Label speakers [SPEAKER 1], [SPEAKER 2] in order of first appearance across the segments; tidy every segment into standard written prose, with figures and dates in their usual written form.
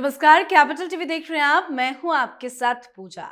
[SPEAKER 1] नमस्कार, capital TV देख रहे हैं आप। मैं हूं आपके साथ पूजा।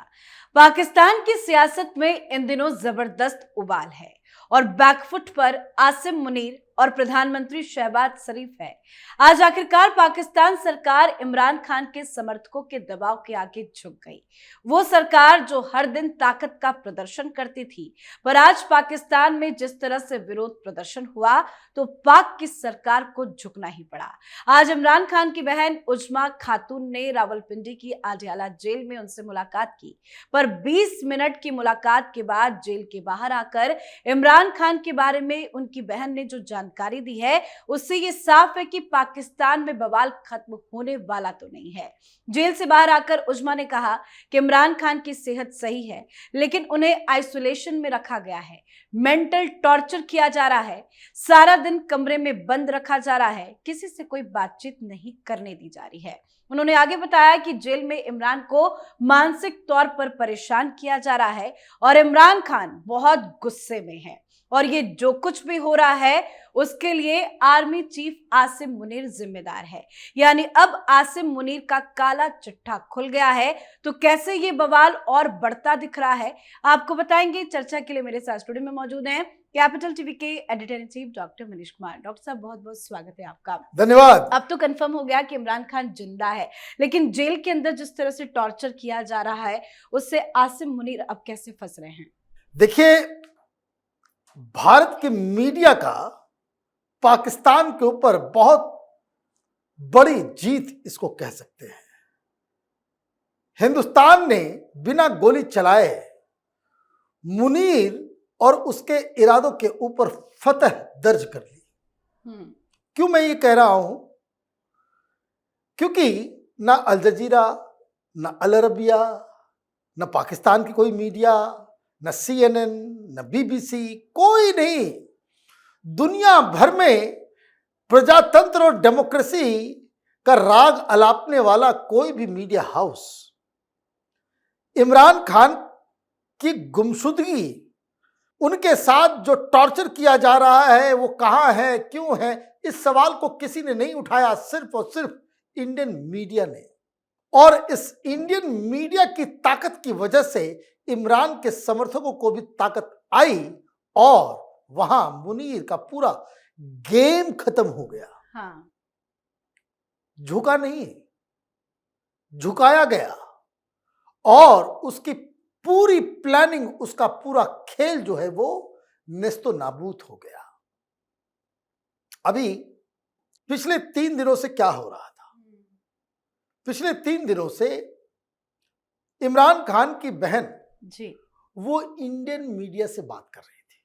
[SPEAKER 1] पाकिस्तान की सियासत में इन दिनों जबरदस्त उबाल है और बैकफुट पर आसिम मुनीर और प्रधानमंत्री शहबाज शरीफ है। आज आखिरकार पाकिस्तान सरकार इमरान खान के समर्थकों के दबाव के आगे झुक गई। वो सरकार जो हर दिन ताकत का प्रदर्शन करती थी, पर आज पाकिस्तान में जिस तरह से विरोध प्रदर्शन हुआ तो पाक की सरकार को झुकना ही पड़ा। आज इमरान खान की बहन उजमा खातून ने रावलपिंडी की आडियाला जेल में उनसे मुलाकात की, पर 20 मिनट की मुलाकात के बाद जेल के बाहर आकर इमरान खान के बारे में उनकी बहन ने जो जानकारी दी है, उससे ये साफ है कि पाकिस्तान में बवाल खत्म होने वाला तो नहीं है। जेल से बाहर आकर उजमा ने कहा कि इमरान खान की सेहत सही है, लेकिन उन्हें आइसोलेशन में रखा गया है, मेंटल टॉर्चर किया जा रहा है, सारा दिन कमरे में बंद रखा जा रहा है, किसी से कोई बातचीत नहीं करने दी जा रही है। उन्होंने आगे बताया कि जेल में इमरान को मानसिक तौर पर परेशान किया जा रहा है और इमरान खान बहुत गुस्से में है और ये जो कुछ भी हो रहा है उसके लिए आर्मी चीफ आसिम मुनीर जिम्मेदार है। यानी अब आसिम मुनीर का काला चिट्ठा खुल गया है। तो कैसे ये बवाल और बढ़ता दिख रहा है, आपको बताएंगे। चर्चा के लिए मेरे साथ स्टूडियो में मौजूद हैं कैपिटल टीवी के editor in chief doctor Manish Kumar. Doctor साहब, बहुत बहुत स्वागत है आपका।
[SPEAKER 2] धन्यवाद।
[SPEAKER 1] अब तो कंफर्म हो गया कि इमरान खान जिंदा है, लेकिन जेल के अंदर जिस तरह से टॉर्चर किया जा रहा है उससे आसिम मुनीर अब कैसे फंस रहे हैं?
[SPEAKER 2] देखिए, भारत के मीडिया का पाकिस्तान के ऊपर बहुत बड़ी जीत इसको कह सकते हैं। हिंदुस्तान ने बिना गोली चलाए मुनीर और उसके इरादों के ऊपर फतह दर्ज कर ली। क्यों मैं ये कह रहा हूं? क्योंकि ना अल जजीरा, ना अल अरबिया, ना पाकिस्तान की कोई मीडिया, न CNN, न BBC, कोई नहीं। दुनिया भर में प्रजातंत्र और डेमोक्रेसी का राग अलापने वाला कोई भी मीडिया हाउस इमरान खान की गुमशुदगी, उनके साथ जो टॉर्चर किया जा रहा है वो कहां है, क्यों है, इस सवाल को किसी ने नहीं उठाया, सिर्फ और सिर्फ इंडियन मीडिया ने। और इस इंडियन मीडिया की ताकत की वजह से इमरान के समर्थकों को भी ताकत आई और वहां मुनीर का पूरा गेम खत्म हो गया।
[SPEAKER 1] हाँ।
[SPEAKER 2] झुका नहीं, झुकाया गया और उसकी पूरी प्लानिंग, उसका पूरा खेल जो है वो नेस्तो नाबूद हो गया। अभी पिछले 3 दिनों से क्या हो रहा था? पिछले 3 दिनों से इमरान खान की बहन
[SPEAKER 1] जी,
[SPEAKER 2] वो इंडियन मीडिया से बात कर रही थी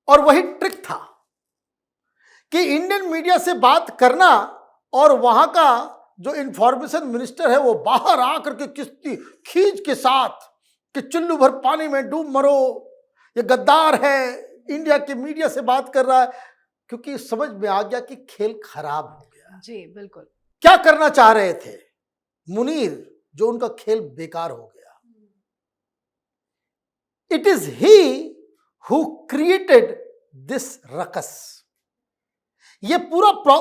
[SPEAKER 2] और वही ट्रिक था कि इंडियन मीडिया से बात करना और वहां का जो इंफॉर्मेशन मिनिस्टर है वो बाहर आकर के किस्ती खींच के साथ कि चुल्लू भर पानी में डूब मरो, ये गद्दार है, इंडिया के मीडिया से बात कर रहा है। क्योंकि समझ में आ गया कि खेल खराब हो गया।
[SPEAKER 1] जी बिल्कुल।
[SPEAKER 2] क्या करना चाह रहे थे मुनीर, जो उनका खेल बेकार हो गया। It is he who created this ruckus. ये पूरा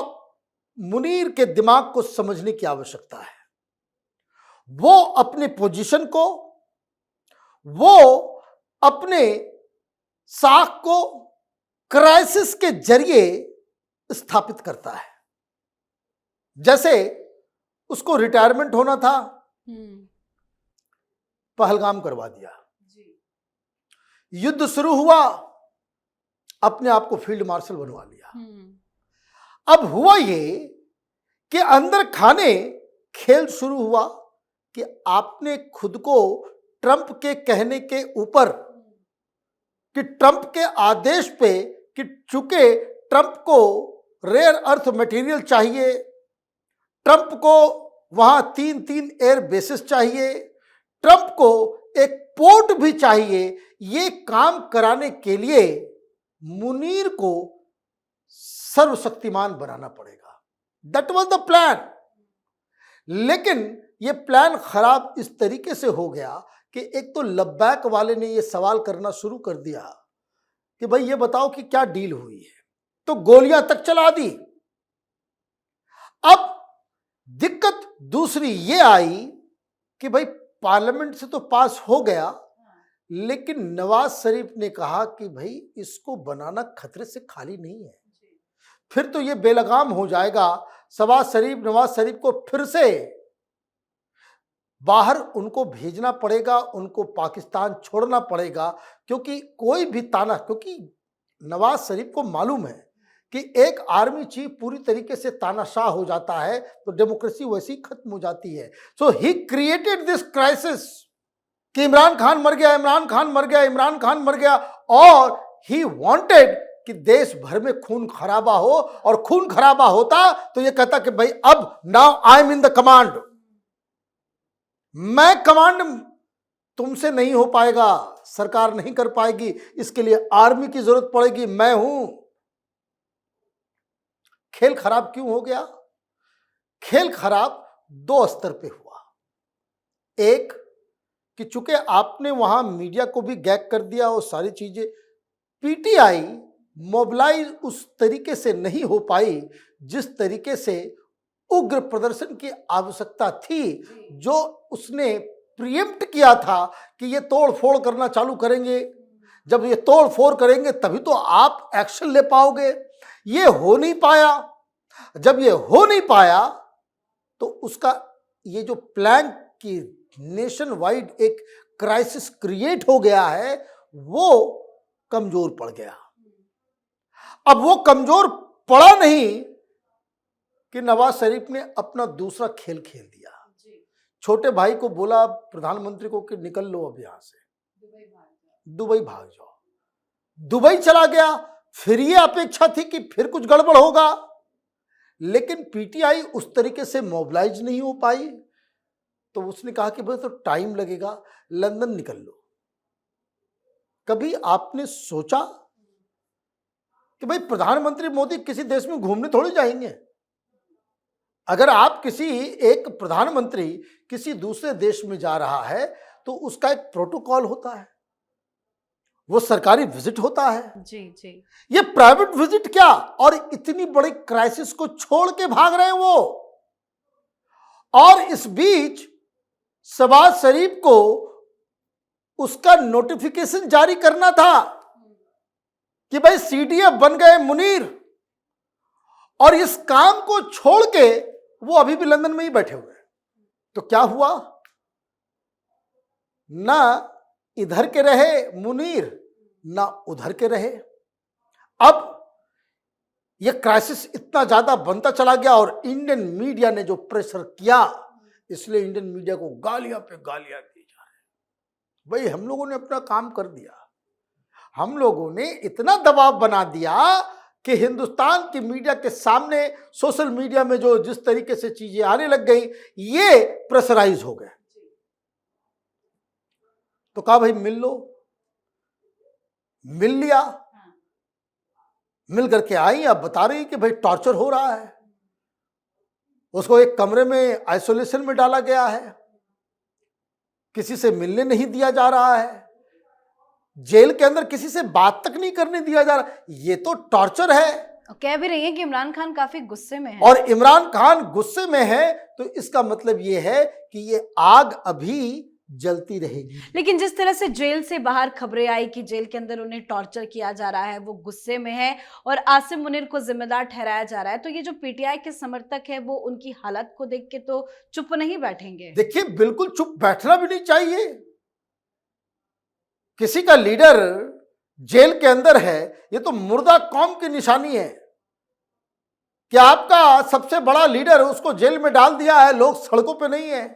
[SPEAKER 2] मुनीर के दिमाग को समझने की आवश्यकता है। वो अपने पोजीशन को, वो अपने साख को क्राइसिस के जरिए स्थापित करता है। जैसे उसको रिटायरमेंट होना था, पहलगाम करवा दिया। युद्ध शुरू हुआ, अपने आप को फील्ड मार्शल बनवा लिया। अब हुआ ये कि अंदर खाने खेल शुरू हुआ कि आपने खुद को ट्रंप के कहने के ऊपर, कि ट्रंप के आदेश पे, कि चूंकि ट्रंप को रेयर अर्थ मटेरियल चाहिए, ट्रंप को वहां 3 एयर बेसिस चाहिए, ट्रंप को एक पोर्ट भी चाहिए, ये काम कराने के लिए मुनीर को सर्वशक्तिमान बनाना पड़ेगा। That was the plan. लेकिन ये प्लान खराब इस तरीके से हो गया कि एक तो लब्बैक वाले ने ये सवाल करना शुरू कर दिया कि भाई ये बताओ कि क्या डील हुई है, तो गोलियां तक चला दी। अब दिक्कत दूसरी ये आई कि भाई पार्लियामेंट से तो पास हो गया, लेकिन नवाज शरीफ ने कहा कि भाई इसको बनाना खतरे से खाली नहीं है। फिर तो ये बेलगाम हो जाएगा। नवाज शरीफ को फिर से बाहर उनको भेजना पड़ेगा, उनको पाकिस्तान छोड़ना पड़ेगा, क्योंकि कोई भी ताना, क्योंकि नवाज शरीफ को मालूम है कि एक आर्मी चीफ पूरी तरीके से तानाशाह हो जाता है तो डेमोक्रेसी वैसी खत्म हो जाती है। सो ही क्रिएटेड दिस क्राइसिस कि इमरान खान मर गया, इमरान खान मर गया, इमरान खान मर गया, और ही वांटेड कि देश भर में खून खराबा हो, और खून खराबा होता तो ये कहता कि भाई अब now I am in the command, मैं कमांड, तुमसे नहीं हो पाएगा, सरकार नहीं कर पाएगी, इसके लिए आर्मी की जरूरत पड़ेगी, मैं हूं। खेल खराब क्यों हो गया? खेल खराब दो स्तर पे हुआ। एक कि चूंकि आपने वहां मीडिया को भी गैग कर दिया और सारी चीजें, पीटीआई मोबिलाइज उस तरीके से नहीं हो पाई जिस तरीके से उग्र प्रदर्शन की आवश्यकता थी, जो उसने प्रिएम्प्ट किया था कि ये तोड़ फोड़ करना चालू करेंगे, जब ये तोड़ फोड़ करेंगे तभी तो आप एक्शन ले पाओगे। ये हो नहीं पाया। जब ये हो नहीं पाया तो उसका ये जो प्लान की नेशन वाइड एक क्राइसिस क्रिएट हो गया है, वो कमजोर पड़ गया। अब वो कमजोर पड़ा नहीं कि नवाज शरीफ ने अपना दूसरा खेल खेल दिया। छोटे भाई को बोला प्रधानमंत्री को कि निकल लो अब यहां से, दुबई भाग जाओ। दुबई चला गया। फिर ये अपेक्षा थी कि फिर कुछ गड़बड़ होगा, लेकिन पीटीआई उस तरीके से मोबिलाइज नहीं हो पाई, तो उसने कहा कि भाई तो टाइम लगेगा, लंदन निकल लो। कभी आपने सोचा कि भाई प्रधानमंत्री मोदी किसी देश में घूमने थोड़ी जाएंगे? अगर आप एक प्रधानमंत्री किसी दूसरे देश में जा रहा है तो उसका एक प्रोटोकॉल होता है, वो सरकारी विजिट होता है।
[SPEAKER 1] जी जी।
[SPEAKER 2] ये प्राइवेट विजिट क्या, और इतनी बड़ी क्राइसिस को छोड़ के भाग रहे हैं वो। और इस बीच शहबाज शरीफ को उसका नोटिफिकेशन जारी करना था कि भाई सीडीएफ बन गए मुनीर, और इस काम को छोड़ के वो अभी भी लंदन में ही बैठे हुए हैं। तो क्या हुआ? ना इधर के रहे मुनीर, ना उधर के रहे। अब यह क्राइसिस इतना ज्यादा बनता चला गया, और इंडियन मीडिया ने जो प्रेशर किया, इसलिए इंडियन मीडिया को गालियां पे गालियां दी जा रही। भाई हम लोगों ने अपना काम कर दिया, हम लोगों ने इतना दबाव बना दिया कि हिंदुस्तान की मीडिया के सामने सोशल मीडिया में जो जिस तरीके से चीजें आने लग गई, ये प्रेशराइज हो गए। तो कहा भाई मिल लो, मिल लिया। मिल करके आई, अब बता रही कि भाई टॉर्चर हो रहा है, उसको एक कमरे में आइसोलेशन में डाला गया है, किसी से मिलने नहीं दिया जा रहा है, जेल के अंदर किसी से बात तक नहीं करने दिया जा रहा। ये तो टॉर्चर है।
[SPEAKER 1] कह भी रही है कि इमरान खान काफी गुस्से में है,
[SPEAKER 2] और इमरान खान गुस्से में है तो इसका मतलब ये है कि ये आग अभी जलती रहेगी।
[SPEAKER 1] लेकिन जिस तरह से जेल से बाहर खबरें आई कि जेल के अंदर उन्हें टॉर्चर किया जा रहा है, वो गुस्से में है और आसिम मुनीर को जिम्मेदार ठहराया जा रहा है, तो ये जो पीटीआई के समर्थक है वो उनकी हालत को देख के तो चुप नहीं बैठेंगे।
[SPEAKER 2] देखिए बिल्कुल चुप बैठना भी नहीं चाहिए। किसी का लीडर जेल के अंदर है, ये तो मुर्दा कौम की निशानी है कि आपका सबसे बड़ा लीडर, उसको जेल में डाल दिया है, लोग सड़कों पे नहीं है।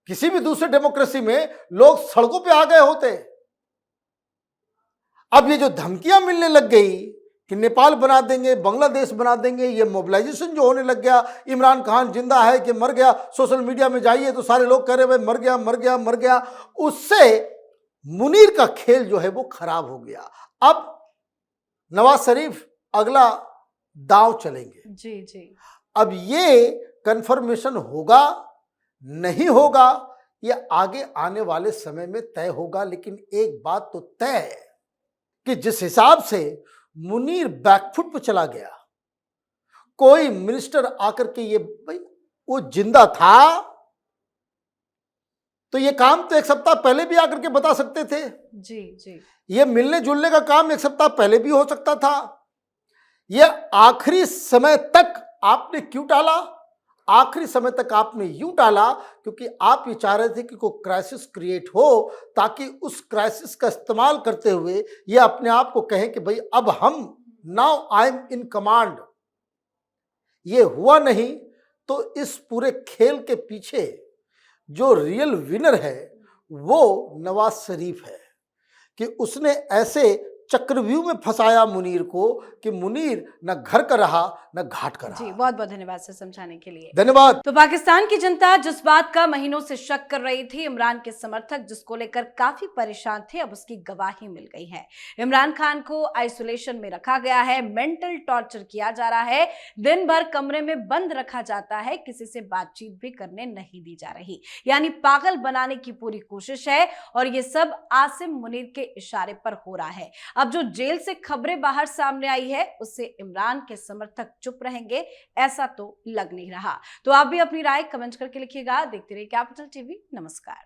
[SPEAKER 2] किसी भी दूसरे डेमोक्रेसी में लोग सड़कों पे आ गए होते। अब ये जो धमकियां मिलने लग गई कि नेपाल बना देंगे, बांग्लादेश बना देंगे, ये मोबिलाइजेशन जो होने लग गया, इमरान खान जिंदा है कि मर गया, सोशल मीडिया में जाइए तो सारे लोग कह रहे भाई मर गया मर गया मर गया, उससे मुनीर का खेल जो है वो खराब हो गया। अब नवाज शरीफ अगला दांव चलेंगे।
[SPEAKER 1] जी जी।
[SPEAKER 2] अब ये कंफर्मेशन होगा नहीं होगा, ये आगे आने वाले समय में तय होगा। लेकिन एक बात तो तय है कि जिस हिसाब से मुनीर बैकफुट पे चला गया, कोई मिनिस्टर आकर के ये भाई वो जिंदा था तो ये काम तो एक सप्ताह पहले भी आकर के बता सकते थे।
[SPEAKER 1] जी जी।
[SPEAKER 2] ये मिलने जुलने का काम एक सप्ताह पहले भी हो सकता था। ये आखिरी समय तक आपने क्यों टाला? आखिरी समय तक आपने यूं टाला क्योंकि आप ये चाह रहे थे कि कोई क्राइसिस क्रिएट हो, ताकि उस क्राइसिस का इस्तेमाल करते हुए ये अपने आप को कहें कि भाई अब हम now I am in command. ये हुआ नहीं तो इस पूरे खेल के पीछे जो रियल विनर है वो नवाज शरीफ है कि उसने ऐसे चक्रव्यूह में फंसाया मुनीर को कि मुनीर न घर का रहा न घाट का रहा।
[SPEAKER 1] जी, बहुत बहुत धन्यवाद सर समझाने के लिए।
[SPEAKER 2] धन्यवाद।
[SPEAKER 1] तो पाकिस्तान की जनता जिस बात का महीनों से शक कर रही थी, इमरान के समर्थक जिसको लेकर काफी परेशान थे, अब उसकी गवाही मिल गई है। इमरान खान को आइसोलेशन में रखा गया है, मेंटल टॉर्चर किया जा रहा है, दिन भर कमरे में बंद रखा जाता है, किसी से बातचीत भी करने नहीं दी जा रही, यानी पागल बनाने की पूरी कोशिश है। और ये सब आसिम मुनीर के इशारे पर हो रहा है। अब जो जेल से खबरें बाहर सामने आई है उससे इमरान के समर्थक चुप रहेंगे, ऐसा तो लग नहीं रहा। तो आप भी अपनी राय कमेंट करके लिखिएगा। देखते रहिए कैपिटल टीवी। नमस्कार।